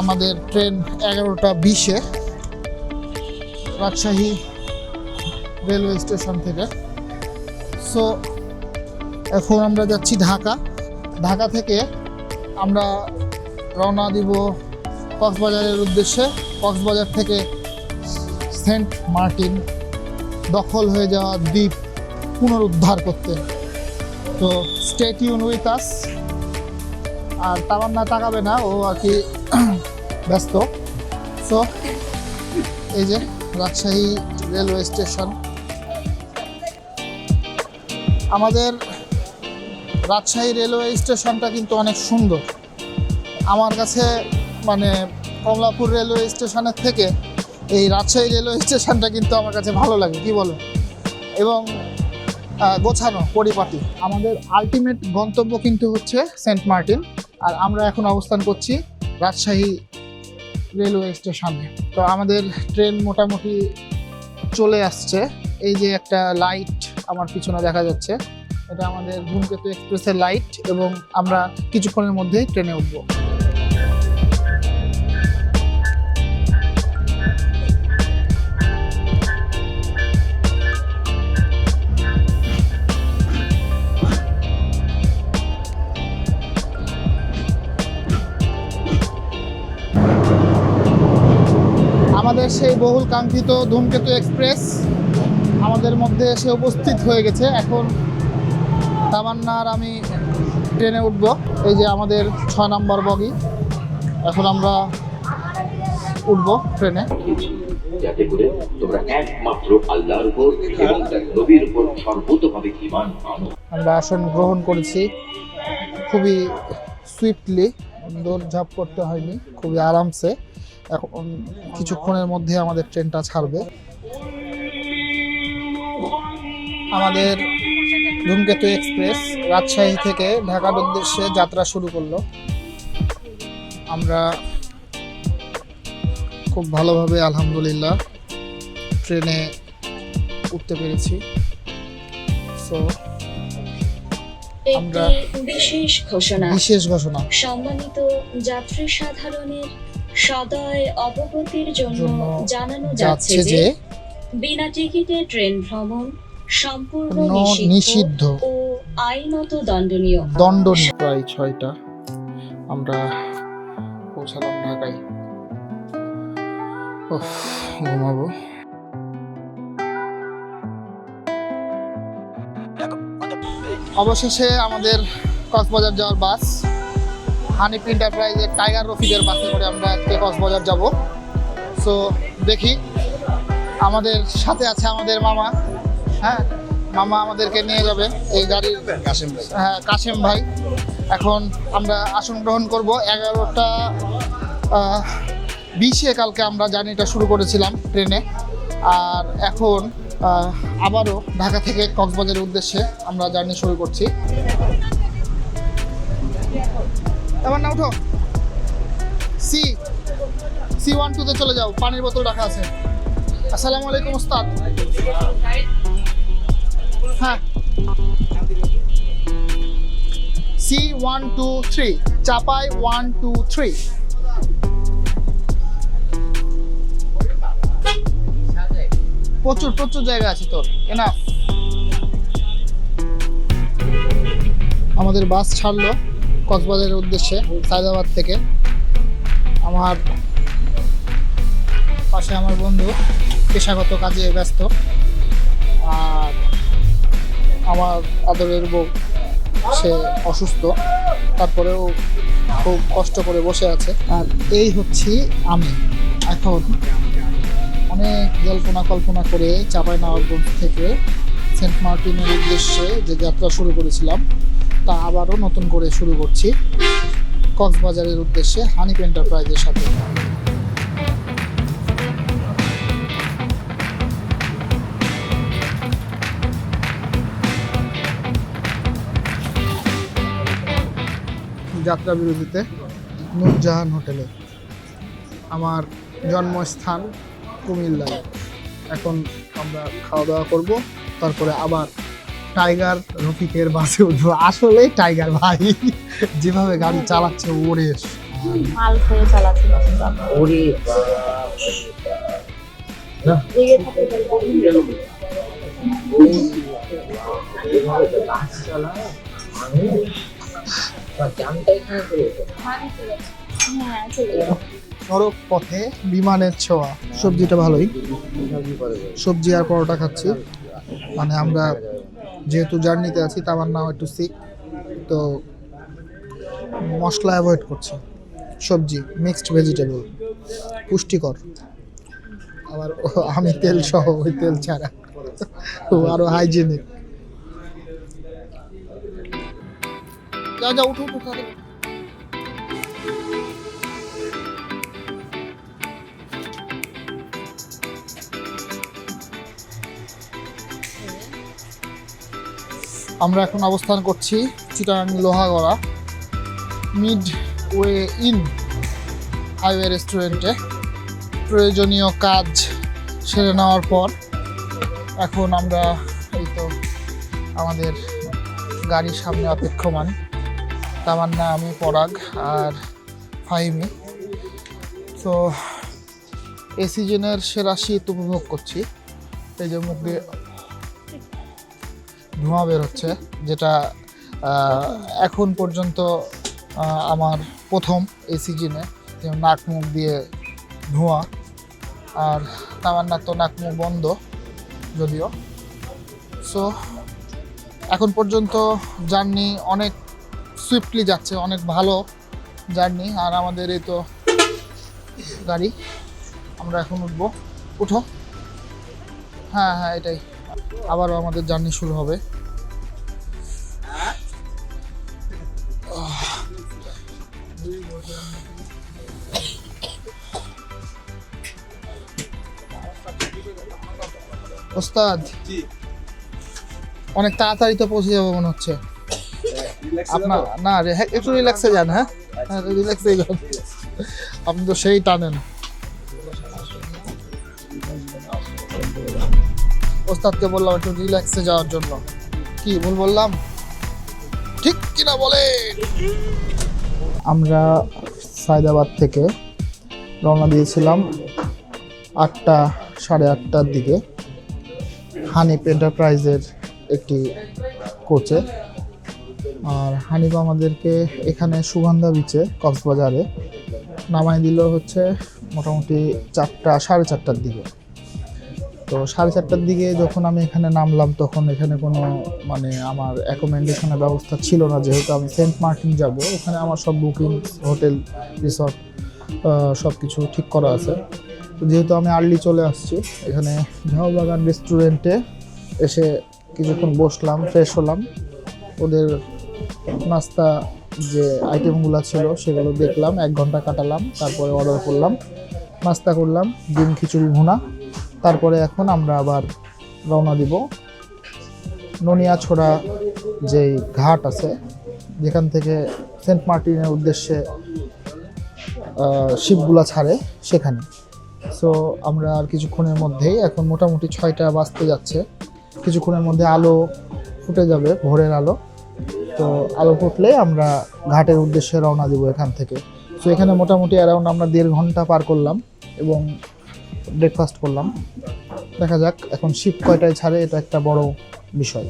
আমাদের train 11:20-এ Rajshahi railway station থেকে। So এখন আমরা যাচ্ছি ঢাকা। ঢাকা থেকে আমরা রওনা দিব কক্সবাজারের উদ্দেশ্যে। কক্সবাজার থেকে সেন্ট মার্টিন দখল হয়ে যাওয়া দ্বীপ পুনরুদ্ধার করতে। তো স্টে টিউন উইথ আস। আর তামান্না তাকাবে না, ও আর কি ব্যস্ত। সো এই যে রাজশাহী রেলওয়ে স্টেশন। আমাদের রাজশাহী রেলওয়ে স্টেশনটা কিন্তু অনেক সুন্দর আমার কাছে, মানে কমলাপুর রেলওয়ে স্টেশনের থেকে এই রাজশাহী রেলওয়ে স্টেশনটা কিন্তু আমার কাছে ভালো লাগে, কি বলো? এবং গোছানো পরিপাটি। আমাদের আলটিমেট গন্তব্য কিন্তু হচ্ছে সেন্ট মার্টিন, আর আমরা এখন অবস্থান করছি রাজশাহী রেলওয়ে স্টেশনে। তো আমাদের ট্রেন মোটামুটি চলে আসছে। এই যে একটা লাইট আমার পিছনে দেখা যাচ্ছে, এটা আমাদের ধূমকেতু এক্সপ্রেসের লাইট, এবং আমরা কিছুক্ষণের মধ্যেই ট্রেনে উঠবো। আমাদের সেই বহুল কাঙ্ক্ষিত ধূমকেতু এক্সপ্রেস আমাদের মধ্যে এসে উপস্থিত হয়ে গেছে। এখন তামান্না আর আমি ট্রেনে উঠব। এই যে আমাদের 6 নম্বর বগি, এখন আমরা উঠব ট্রেনে। যাতে করে তোমরা একমাত্র আল্লাহর উপর এবং তার নবীর উপর সর্বতভাবে ঈমান আনো। আমরা আসন গ্রহণ করেছি খুবই সুইফটলি, দৌড়ঝাঁপ করতে হয়নি, খুবই আরামসে। এখন কিছুক্ষণের মধ্যে আমাদের ট্রেনটা ছাড়বে। আমাদের ধূমকেতু এক্সপ্রেস রাজশাহী থেকে ঢাকার উদ্দেশ্যে যাত্রা শুরু করলো। আমরা খুব ভালোভাবে আলহামদুলিল্লাহ ট্রেনে উঠতে পেরেছি। সো আমরা বিশেষ ঘোষণা সম্মানিত যাত্রী সাধারণের সদয় অবগতির জন্য জানানো যাচ্ছে যে বিনা টিকিটে ট্রেন ভ্রমণ সম্পূর্ণ নিষিদ্ধ ও আইনত দণ্ডনীয়। প্রায় 6টা আমরা পৌঁছালাম ঢাকায়। ঘুমাবো। অবশেষে আমাদের কক্সবাজার যাওয়ার বাস, হানিফ এন্টারপ্রাইজের টাইগার রফিকের বাসে করে আমরা আজকে কক্সবাজার যাব। সো দেখি, আমাদের সাথে আছে আমাদের মামা। হ্যাঁ, মামা আমাদেরকে নিয়ে যাবে এই গাড়ির। কাশেম ভাই। হ্যাঁ, কাশেম ভাই। এখন আমরা আসন গ্রহণ করব। 11:20-এ কালকে আমরা জার্নিটা শুরু করেছিলাম ট্রেনে, আর এখন আবারও ঢাকা থেকে কক্সবাজারের উদ্দেশ্যে আমরা জার্নি শুরু করছি। এবার না উঠো, C12-তে চলে যাও, পানির বোতল রাখা আছে। আসসালামু আলাইকুম ওস্তাদ। হ্যাঁ, C123 চাপাই 123। প্রচুর জায়গা আছে তোর, এনাফ। আমাদের বাস ছাড়লো কক্সবাজারের উদ্দেশ্যে সায়দাবাদ থেকে। আমার পাশে আমার বন্ধু পেশাগত কাজে ব্যস্ত, আর আমার আদরের বউ সে অসুস্থ, তারপরেও খুব কষ্ট করে বসে আছে। আর এই হচ্ছি আমি। এখন অনেক জল্পনা কল্পনা করে চাঁপাইনবাবগঞ্জ থেকে সেন্ট মার্টিনের উদ্দেশ্যে যে যাত্রা শুরু করেছিলাম তা আবারও নতুন করে শুরু করছি কক্সবাজারের উদ্দেশ্যে হানিফ এন্টারপ্রাইজের সাথে। যাত্রা বিরতিতে নূরজাহান হোটেলে, আমার জন্মস্থান কুমিল্লায়। এখন আমরা খাওয়া দাওয়া করব, তারপরে আবার টাইগার রফিকের বাসে উঠবো। আসলে টাইগার ভাই যেভাবে গাড়ি চালাচ্ছে ওরে মাল খেয়ে চালাচ্ছিল কিন্তু আমরা। ওরে না লেগে থাকে এভাবে তো গাছ চালায় মানুষ জানটাই খায় করেছে। হ্যাঁ চলে যাবে। সড়ক পথে বিমানের ছোঁয়া। সবজিটা ভালোই, সবজি আর পরোটা খাচ্ছি। মানে আমরা যেহেতু জার্নিতে আছি, তামান্নাও একটু সিক, তো মশলা অ্যাভয়েড করছি। সবজি মিক্সড ভেজিটেবল, পুষ্টিকর। আবার আমি তেল সহ, ওই তেল ছাড়া, তো আরো হাইজেনিক। যা যা উঠো উঠো তাড়াতাড়ি। আমরা এখন অবস্থান করছি Chittagong Lohagara mid way in highway রেস্টুরেন্টে। প্রয়োজনীয় কাজ সেরে নেওয়ার পর এখন আমরা এই তো আমাদের গাড়ির সামনে অপেক্ষমান, তামান্না, আমি, পরাগ আর ফাহিমি। তো এই সিজনের সেরা শীত উপভোগ করছি। এই যে মুখ দিয়ে ধোঁয়া বের হচ্ছে, যেটা এখন পর্যন্ত আমার প্রথম এই সিজনে নাক মুখ দিয়ে ধোঁয়া। আর তামান্নার তো নাক মুখ বন্ধ যদিও। সো এখন পর্যন্ত জার্নি অনেক সুইফটলি যাচ্ছে, অনেক ভালো জার্নি। আর আমাদের এই তো গাড়ি, আমরা এখন উঠবো। উঠো। হ্যাঁ হ্যাঁ এটাই, আবারও আমাদের জার্নি শুরু হবে। ওস্তাদ, অনেক তাড়াতাড়ি তো পৌঁছে যাবো মনে হচ্ছে। আপনার না একটু রিল্যাক্সে যান। হ্যাঁ হ্যাঁ রিল্যাক্সে যান, আপনি তো সেই টানেন। ওস্তাদকে বললাম একটু রিল্যাক্সে যাওয়ার জন্য। কি ভুল বললাম? ঠিক কিনা বলে? আমরা সায়দাবাদ থেকে রওনা দিয়েছিলাম 8টা সাড়ে 8টার দিকে হানিফ এন্টারপ্রাইজের একটি কোচে। আর হানিফ আমাদেরকে এখানে সুগন্ধা বিচে কক্সবাজারে নামাই দিল হচ্ছে মোটামুটি 4টা সাড়ে 4টার দিকে। তো সাড়ে 4টার দিকে যখন আমি এখানে নামলাম, তখন এখানে কোনো মানে আমার অ্যাকোমোডেশনের ব্যবস্থা ছিল না, যেহেতু আমি সেন্ট মার্টিন যাব। ওখানে আমার সব বুকিং, হোটেল, রিসর্ট সব কিছু ঠিক করা আছে। তো যেহেতু আমি আর্লি চলে আসছি, এখানে ঝাউবাগান রেস্টুরেন্টে এসে কিছুক্ষণ বসলাম, ফ্রেশ হলাম। ওদের নাস্তা যে আইটেমগুলো ছিল সেগুলো দেখলাম, 1 ঘন্টা কাটালাম। তারপরে অর্ডার করলাম, নাস্তা করলাম, ডিম খিচুড়ি ভুনা। তারপরে এখন আমরা আবার রওনা দিব ননিয়াছড়া যেই ঘাট আছে, যেখান থেকে সেন্ট মার্টিনের উদ্দেশ্যে শিপগুলা ছাড়ে সেখানে। সো আমরা আর কিছুক্ষণের মধ্যেই, এখন মোটামুটি 6টা বাজতে যাচ্ছে, কিছুক্ষণের মধ্যে আলো ফুটে যাবে, ভোরের আলো। তো আলো ফুটলে আমরা ঘাটের উদ্দেশ্যে রওনা দিব এখান থেকে। সো এখানে মোটামুটি অ্যারাউন্ড আমরা 1.5 ঘন্টা পার করলাম এবং ব্রেকফাস্ট করলাম। দেখা যাক এখন শিপ কয়টায় ছাড়ে, এটা একটা বড় বিষয়।